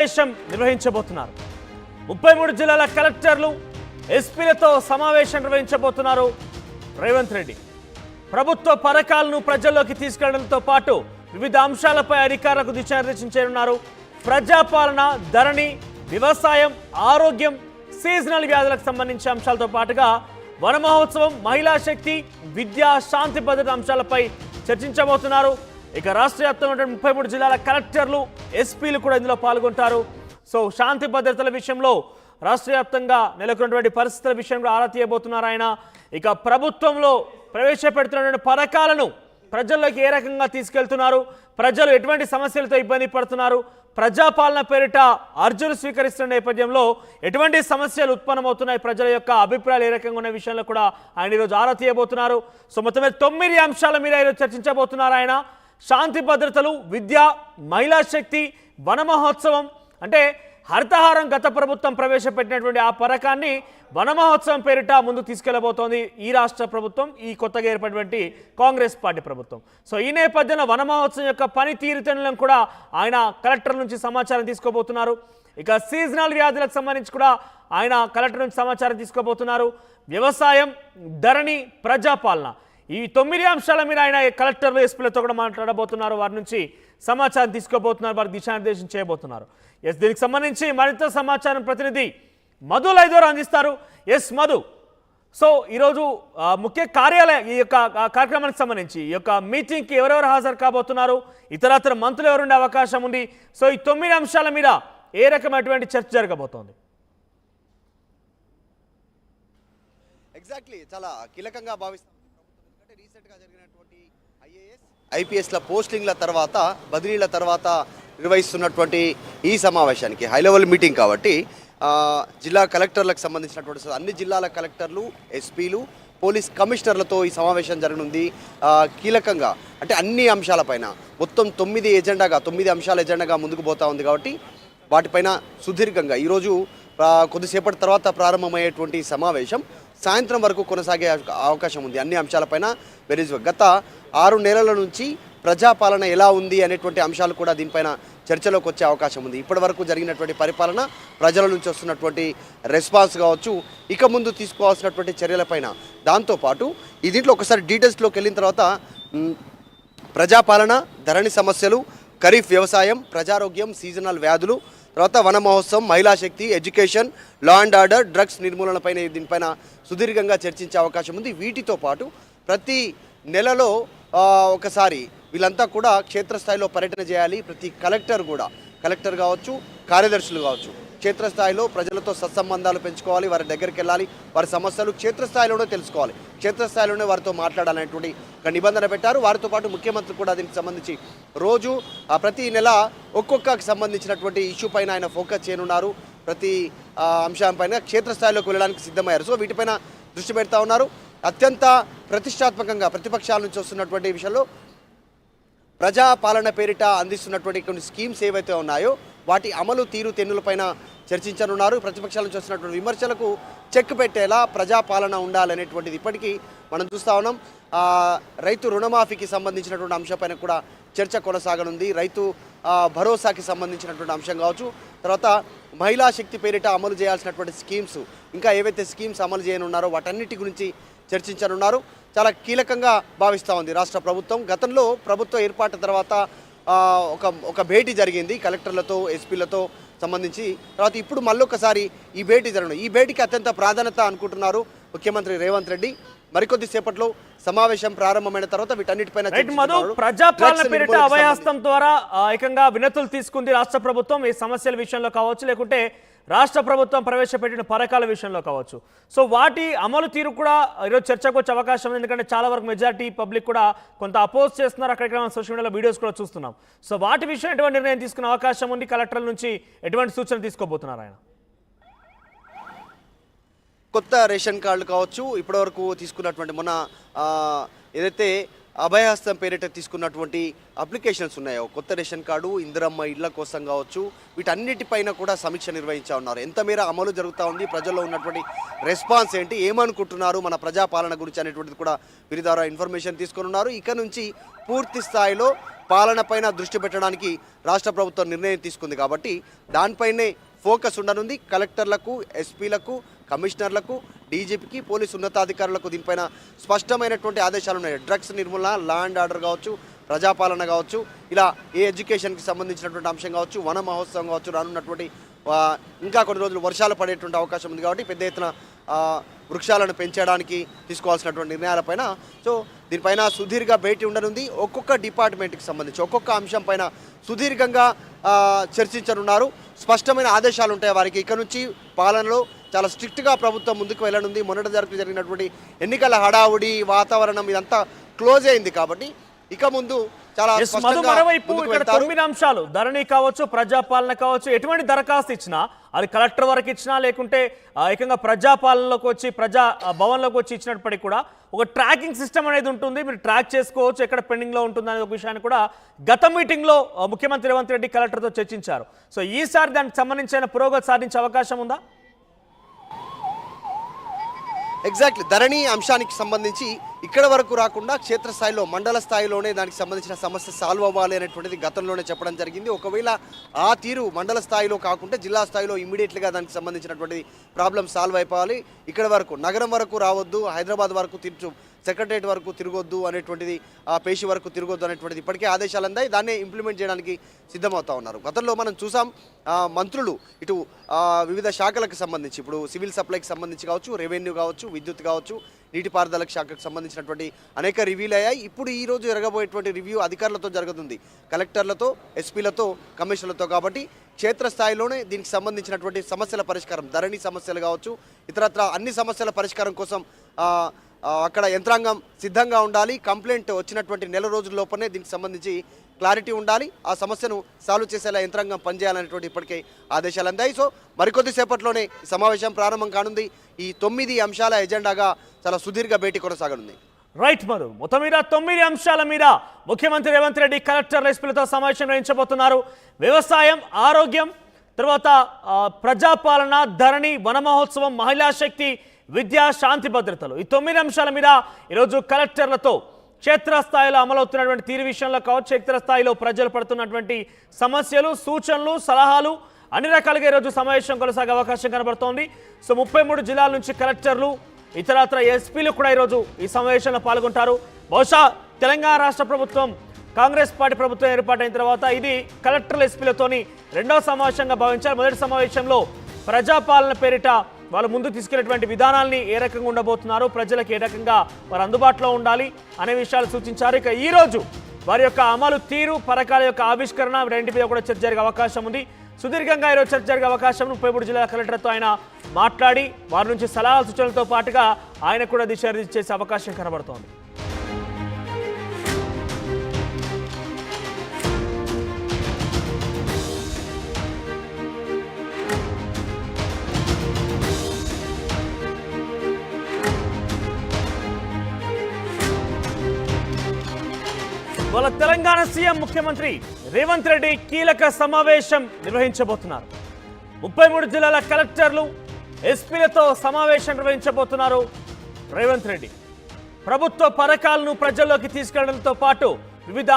నిర్వహించబోతున్నారు 33 జిల్లాల కలెక్టర్లు ఎస్పీలతో సమావేశం నిర్వహించబోతున్నారు రేవంత్ రెడ్డి ప్రభుత్వ పథకాలను ప్రజల్లోకి తీసుకెళ్లడంతో పాటు వివిధ అంశాలపై అధికారులకు దిశానిర్దేశం చేయనున్నారు ప్రజాపాలన ధరణి వ్యవసాయం ఆరోగ్యం సీజనల్ వ్యాధులకు సంబంధించిన అంశాలతో పాటుగా వన మహోత్సవం మహిళా శక్తి విద్య శాంతి భద్రత అంశాలపై చర్చించబోతున్నారు ఇక రాష్ట్ర వ్యాప్తంగా 33 జిల్లాల కలెక్టర్లు ఎస్పీలు కూడా ఇందులో పాల్గొంటారు సో శాంతి భద్రతల విషయంలో రాష్ట్ర వ్యాప్తంగా నెలకొన్నటువంటి పరిస్థితుల విషయంలో ఆరా తీయబోతున్నారు ఆయన ఇక ప్రభుత్వంలో ప్రవేశపెడుతున్నటువంటి పథకాలను ప్రజల్లోకి ఏ రకంగా తీసుకెళ్తున్నారు ప్రజలు ఎటువంటి సమస్యలతో ఇబ్బంది పడుతున్నారు ప్రజాపాలన పేరిట అర్జులు స్వీకరిస్తున్న నేపథ్యంలో ఎటువంటి సమస్యలు ఉత్పన్నమవుతున్నాయి ప్రజల యొక్క అభిప్రాయాలు ఏ రకంగా ఉన్న విషయంలో కూడా ఆయన ఈరోజు ఆరా తీయబోతున్నారు సో మొత్తం 9 అంశాల మీద ఈరోజు చర్చించబోతున్నారు ఆయన శాంతి భద్రతలు విద్య మహిళా శక్తి వన మహోత్సవం అంటే హరితహారం గత ప్రభుత్వం ప్రవేశపెట్టినటువంటి ఆ పథకాన్ని వన మహోత్సవం పేరిట ముందుకు తీసుకెళ్లబోతోంది ఈ రాష్ట్ర ప్రభుత్వం ఈ కొత్తగా ఏర్పడినటువంటి కాంగ్రెస్ పార్టీ ప్రభుత్వం సో ఈ నేపథ్యంలో వన మహోత్సవం యొక్క పనితీరుతెన్నులను కూడా ఆయన కలెక్టర్ నుంచి సమాచారం తీసుకోబోతున్నారు ఇక సీజనల్ వ్యాధులకు సంబంధించి కూడా ఆయన కలెక్టర్ నుంచి సమాచారం తీసుకోబోతున్నారు వ్యవసాయం ధరణి ప్రజాపాలన ఈ 9 అంశాల మీద ఆయన కలెక్టర్లు ఎస్పీలతో కూడా మాట్లాడబోతున్నారు వారి నుంచి సమాచారం తీసుకోబోతున్నారు వారికి దిశానిర్దేశం చేయబోతున్నారు దీనికి సంబంధించి మరింత సమాచారం ప్రతినిధి మధు లైదోర్ అందిస్తారు మధు సో ఈరోజు ముఖ్య కార్యాలయం ఈ యొక్క కార్యక్రమానికి సంబంధించి ఈ యొక్క మీటింగ్కి ఎవరెవరు హాజరు కాబోతున్నారు ఇతరత్ర మంత్రులు ఎవరుండే అవకాశం ఉంది సో ఈ 9 అంశాల మీద ఏ రకమైనటువంటి చర్చ జరగబోతోంది ఎగ్జాక్ట్లీ చాలా కీలకంగా భావిస్తాం రీసెంట్గా జరిగినటువంటి ఐపీఎస్ల పోస్టింగ్ల తర్వాత బదిలీల తర్వాత నిర్వహిస్తున్నటువంటి ఈ సమావేశానికి హై లెవెల్ మీటింగ్ కాబట్టి జిల్లా కలెక్టర్లకు సంబంధించినటువంటి అన్ని జిల్లాల కలెక్టర్లు ఎస్పీలు పోలీస్ కమిషనర్లతో ఈ సమావేశం జరగనుంది కీలకంగా అంటే అన్ని అంశాలపైన మొత్తం 9 అంశాల ఎజెండాగా ముందుకు పోతా ఉంది కాబట్టి వాటిపైన సుదీర్ఘంగా ఈరోజు కొద్దిసేపటి తర్వాత ప్రారంభమయ్యేటువంటి సమావేశం సాయంత్రం వరకు కొనసాగే అవకాశం ఉంది అన్ని అంశాలపైన గత 6 నెలల నుంచి ప్రజాపాలన ఎలా ఉంది అనేటువంటి అంశాలు కూడా దీనిపైన చర్చలోకి వచ్చే అవకాశం ఉంది ఇప్పటి వరకు జరిగినటువంటి పరిపాలన ప్రజల నుంచి వస్తున్నటువంటి రెస్పాన్స్ కావచ్చు ఇక ముందు తీసుకోవాల్సినటువంటి చర్యలపైన దాంతోపాటు ఈ దీంట్లో ఒకసారి డీటెయిల్స్లోకి వెళ్ళిన తర్వాత ప్రజాపాలన ధరణి సమస్యలు ఖరీఫ్ వ్యవసాయం ప్రజారోగ్యం సీజనల్ వ్యాధులు తర్వాత వన మహోత్సవం మహిళా శక్తి education law and order drugs నిర్మూలనపైన దీనిపైన సుదీర్ఘంగా చర్చించే అవకాశం ఉంది వీటితో పాటు ప్రతి నెలలో ఒకసారి వీళ్ళంతా కూడా క్షేత్రస్థాయిలో పర్యటన చేయాలి ప్రతి కలెక్టర్ కావచ్చు కార్యదర్శులు కావచ్చు క్షేత్రస్థాయిలో ప్రజలతో సత్సంబంధాలు పెంచుకోవాలి వారి దగ్గరికి వెళ్ళాలి వారి సమస్యలు క్షేత్రస్థాయిలోనే తెలుసుకోవాలి క్షేత్రస్థాయిలోనే వారితో మాట్లాడాలనేటువంటి ఒక నిబంధన పెట్టారు వారితో పాటు ముఖ్యమంత్రి కూడా దీనికి సంబంధించి రోజు ప్రతి నెల ఒక్కొక్కకి సంబంధించినటువంటి ఇష్యూ పైన ఆయన ఫోకస్ చేయనున్నారు ప్రతి అంశం పైన క్షేత్రస్థాయిలోకి వెళ్ళడానికి సిద్ధమయ్యారు సో వీటిపైన దృష్టి పెడతా ఉన్నారు అత్యంత ప్రతిష్టాత్మకంగా ప్రతిపక్షాల నుంచి వస్తున్నటువంటి విషయంలో ప్రజాపాలన పేరిట అందిస్తున్నటువంటి కొన్ని స్కీమ్స్ ఏవైతే ఉన్నాయో వాటి అమలు తీరు తెన్నులపైన చర్చించనున్నారు ప్రతిపక్షాల నుంచి వస్తున్నటువంటి విమర్శలకు చెక్ పెట్టేలా ప్రజాపాలన ఉండాలనేటువంటిది ఇప్పటికీ మనం చూస్తూ ఉన్నాం రైతు రుణమాఫీకి సంబంధించినటువంటి అంశంపైన కూడా చర్చ కొనసాగనుంది రైతు భరోసాకి సంబంధించినటువంటి అంశం కావచ్చు తర్వాత మహిళా శక్తి పేరిట అమలు చేయాల్సినటువంటి స్కీమ్స్ ఇంకా ఏవైతే స్కీమ్స్ అమలు చేయనున్నారో వాటన్నిటి గురించి చర్చించనున్నారు చాలా కీలకంగా భావిస్తూ ఉంది రాష్ట్ర ప్రభుత్వం గతంలో ప్రభుత్వ ఏర్పాటు తర్వాత ఒక భేటీ జరిగింది కలెక్టర్లతో ఎస్పీలతో సంబంధించి తర్వాత ఇప్పుడు మళ్ళొకసారి ఈ భేటీ జరగడం ఈ భేటీకి అత్యంత ప్రాధాన్యత అనుకుంటున్నారు ముఖ్యమంత్రి రేవంత్ రెడ్డి మరికొద్ది సేపట్లో సమావేశం ప్రారంభమైన తర్వాత వీటన్నిటిపైన ప్రజాపాలన పేరిట అభయహస్తం ద్వారా ఏకంగా వినతులు తీసుకుంది రాష్ట్ర ప్రభుత్వం ఈ సమస్యల విషయంలో కావచ్చు లేకుంటే రాష్ట్ర ప్రభుత్వం ప్రవేశపెట్టిన పథకాల విషయంలో కావచ్చు సో వాటి అమలు తీరు కూడా ఈరోజు చర్చకు వచ్చే అవకాశం ఉంది ఎందుకంటే చాలా వరకు మెజారిటీ పబ్లిక్ కూడా కొంత అపోజ్ చేస్తున్నారు అక్కడికి సోషల్ మీడియాలో వీడియోస్ కూడా చూస్తున్నాం సో వాటి విషయం ఎటువంటి నిర్ణయం తీసుకునే అవకాశం ఉంది కలెక్టర్ల నుంచి ఎటువంటి సూచనలు తీసుకోబోతున్నారు ఆయన కొత్త రేషన్ కార్డులు కావచ్చు ఇప్పటివరకు తీసుకున్నటువంటి మొన్న ఏదైతే అభయహస్తం పేరిట తీసుకున్నటువంటి అప్లికేషన్స్ ఉన్నాయో కొత్త రేషన్ కార్డు ఇందిరమ్మ ఇళ్ల కోసం కావచ్చు వీటన్నిటిపైన కూడా సమీక్ష నిర్వహించా ఉన్నారు ఎంత మేర అమలు జరుగుతూ ఉంది ప్రజల్లో ఉన్నటువంటి రెస్పాన్స్ ఏంటి ఏమనుకుంటున్నారు మన ప్రజాపాలన గురించి అనేటువంటిది కూడా వీరి ద్వారా ఇన్ఫర్మేషన్ తీసుకొని ఉన్నారు ఇక నుంచి పూర్తి స్థాయిలో పాలన పైన దృష్టి పెట్టడానికి రాష్ట్ర ప్రభుత్వం నిర్ణయం తీసుకుంది కాబట్టి దానిపైనే ఫోకస్ ఉండనుంది. కలెక్టర్లకు, ఎస్పీలకు, కమిషనర్లకు, డీజీపీకి, పోలీసు ఉన్నతాధికారులకు దీనిపైన స్పష్టమైనటువంటి ఆదేశాలు ఉన్నాయి. డ్రగ్స్ నిర్మూలన, లా అండ్ ఆర్డర్ కావచ్చు, ప్రజాపాలన కావచ్చు, ఇలా ఏ ఎడ్యుకేషన్కి సంబంధించినటువంటి అంశం కావచ్చు, వన మహోత్సవం కావచ్చు, రానున్నటువంటి ఇంకా కొన్ని రోజులు వర్షాలు పడేటువంటి అవకాశం ఉంది కాబట్టి పెద్ద ఎత్తున వృక్షాలను పెంచడానికి తీసుకోవాల్సినటువంటి నిర్ణయాలపైన దీనిపైన సుదీర్ఘ భేటీ ఉండనుంది. ఒక్కొక్క డిపార్ట్మెంట్కి సంబంధించి ఒక్కొక్క అంశం పైన సుదీర్ఘంగా చర్చించనున్నారు. స్పష్టమైన ఆదేశాలు ఉంటాయి వారికి. ఇక నుంచి పాలనలో చాలా స్ట్రిక్ట్గా ప్రభుత్వం ముందుకు వెళ్ళనుంది. మొన్నటి జరిగినటువంటి ఎన్నికల హడావుడి వాతావరణం ఇదంతా క్లోజ్ అయింది కాబట్టి ఇక ముందు చాలా మరోవైపు ఇక్కడ 9 అంశాలు, ధరణి కావచ్చు, ప్రజాపాలన కావచ్చు, ఎటువంటి దరఖాస్తు ఇచ్చినా అది కలెక్టర్ వరకు ఇచ్చినా లేకుంటే ఏకంగా ప్రజాపాలనలోకి వచ్చి ప్రజా భవన్లోకి వచ్చి ఇచ్చినప్పటికీ కూడా ఒక ట్రాకింగ్ సిస్టమ్ అనేది ఉంటుంది. మీరు ట్రాక్ చేసుకోవచ్చు ఎక్కడ పెండింగ్లో ఉంటుంది అనే ఒక విషయాన్ని కూడా గత మీటింగ్లో ముఖ్యమంత్రి రేవంత్ రెడ్డి కలెక్టర్తో చర్చించారు. సో ఈసారి దానికి సంబంధించిన పురోగతి సాధించే అవకాశం ఉందా? ఎగ్జాక్ట్లీ ధరణి అంశానికి సంబంధించి ఇక్కడ వరకు రాకుండా క్షేత్రస్థాయిలో, మండల స్థాయిలోనే దానికి సంబంధించిన సమస్య సాల్వ్ అవ్వాలి అనేటువంటిది గతంలోనే చెప్పడం జరిగింది. ఒకవేళ ఆ తీరు మండల స్థాయిలో కాకుండా జిల్లా స్థాయిలో ఇమ్మీడియట్గా దానికి సంబంధించినటువంటి ప్రాబ్లం సాల్వ్ అయిపోవాలి. ఇక్కడ వరకు నగరం వరకు రావద్దు, హైదరాబాద్ వరకు సెక్రటరేట్ వరకు తిరగొద్దు అనేటువంటిది, పేషి వరకు తిరగొద్దు అనేటువంటిది ఇప్పటికే ఆదేశాలు అందాయి. దాన్ని ఇంప్లిమెంట్ చేయడానికి సిద్ధమవుతా ఉన్నారు. గతంలో మనం చూసాం మంత్రులు ఇటు వివిధ శాఖలకు సంబంధించి, ఇప్పుడు సివిల్ సప్లైకి సంబంధించి కావచ్చు, రెవెన్యూ కావచ్చు, విద్యుత్ కావచ్చు, నీటిపారుదల శాఖకు సంబంధించినటువంటి అనేక రివ్యూలు అయ్యాయి. ఇప్పుడు ఈ రోజు జరగబోయేటువంటి రివ్యూ అధికారులతో జరుగుతుంది, కలెక్టర్లతో, ఎస్పీలతో, కమిషనర్లతో. కాబట్టి క్షేత్రస్థాయిలోనే దీనికి సంబంధించినటువంటి సమస్యల పరిష్కారం, ధరణి సమస్యలు కావచ్చు, ఇతరత్ర అన్ని సమస్యల పరిష్కారం కోసం అక్కడ యంత్రాంగం సిద్ధంగా ఉండాలి. కంప్లైంట్ వచ్చినటువంటి నెల రోజుల లోపలనే దీనికి సంబంధించి క్లారిటీ ఉండాలి. ఆ సమస్యను సాల్వ్ చేసేలా యంత్రాంగం పనిచేయాలనేటువంటి ఇప్పటికే ఆదేశాలు అందాయి. సో మరికొద్ది సేపట్లోనే ఈ సమావేశం ప్రారంభం కానుంది. ఈ 9 అంశాల ఎజెండాగా చాలా సుదీర్ఘ భేటీ కొనసాగనుంది. రైట్ మధు, మొత్తం మీద 9 అంశాల మీద ముఖ్యమంత్రి రేవంత్ రెడ్డి కలెక్టర్, ఎస్పీలతో సమావేశం నిర్వహించబోతున్నారు. వ్యవసాయం, ఆరోగ్యం, తర్వాత ప్రజాపాలన, ధరణి, వన మహోత్సవం, మహిళా శక్తి, విద్యా, శాంతి భద్రతలు, ఈ 9 అంశాల మీద ఈరోజు కలెక్టర్లతో క్షేత్రస్థాయిలో అమలవుతున్నటువంటి తీరు విషయంలో కావచ్చు, క్షేత్రస్థాయిలో ప్రజలు పడుతున్నటువంటి సమస్యలు, సూచనలు, సలహాలు అన్ని రకాలుగా ఈరోజు సమావేశం కొనసాగే అవకాశం కనబడుతోంది. సో 33 జిల్లాల నుంచి కలెక్టర్లు, ఇతరత్ర ఎస్పీలు కూడా ఈరోజు ఈ సమావేశంలో పాల్గొంటారు. బహుశా తెలంగాణ రాష్ట్ర ప్రభుత్వం, కాంగ్రెస్ పార్టీ ప్రభుత్వం ఏర్పాటైన తర్వాత ఇది కలెక్టర్ల, ఎస్పీలతోని రెండవ సమావేశంగా భావించారు. మొదటి సమావేశంలో ప్రజాపాలన పేరిట వాళ్ళు ముందు తీసుకెళ్లేటువంటి విధానాల్ని ఏ రకంగా ఉండబోతున్నారు, ప్రజలకు ఏ రకంగా వారు అందుబాటులో ఉండాలి అనే విషయాలు సూచించారు. ఇక ఈరోజు వారి యొక్క అమలు తీరు, పథకాల యొక్క ఆవిష్కరణ, రెండింటి మీద కూడా చర్చ జరిగే అవకాశం ఉంది. సుదీర్ఘంగా ఈరోజు చర్చ జరిగే అవకాశం. 33 జిల్లాల కలెక్టర్తో ఆయన మాట్లాడి వారి నుంచి సలహా సూచనలతో పాటుగా ఆయన కూడా దిశానిర్దేశం చేసే అవకాశం కనబడుతోంది. వాళ్ళ తెలంగాణ సీఎం ముఖ్యమంత్రి రేవంత్ రెడ్డి కీలక సమావేశం నిర్వహించబోతున్నారు. 33 జిల్లాల కలెక్టర్లు, ఎస్పీలతో సమావేశం నిర్వహించబోతున్నారు రేవంత్ రెడ్డి. ప్రభుత్వ పథకాలను ప్రజల్లోకి తీసుకెళ్లడంతో పాటు వివిధ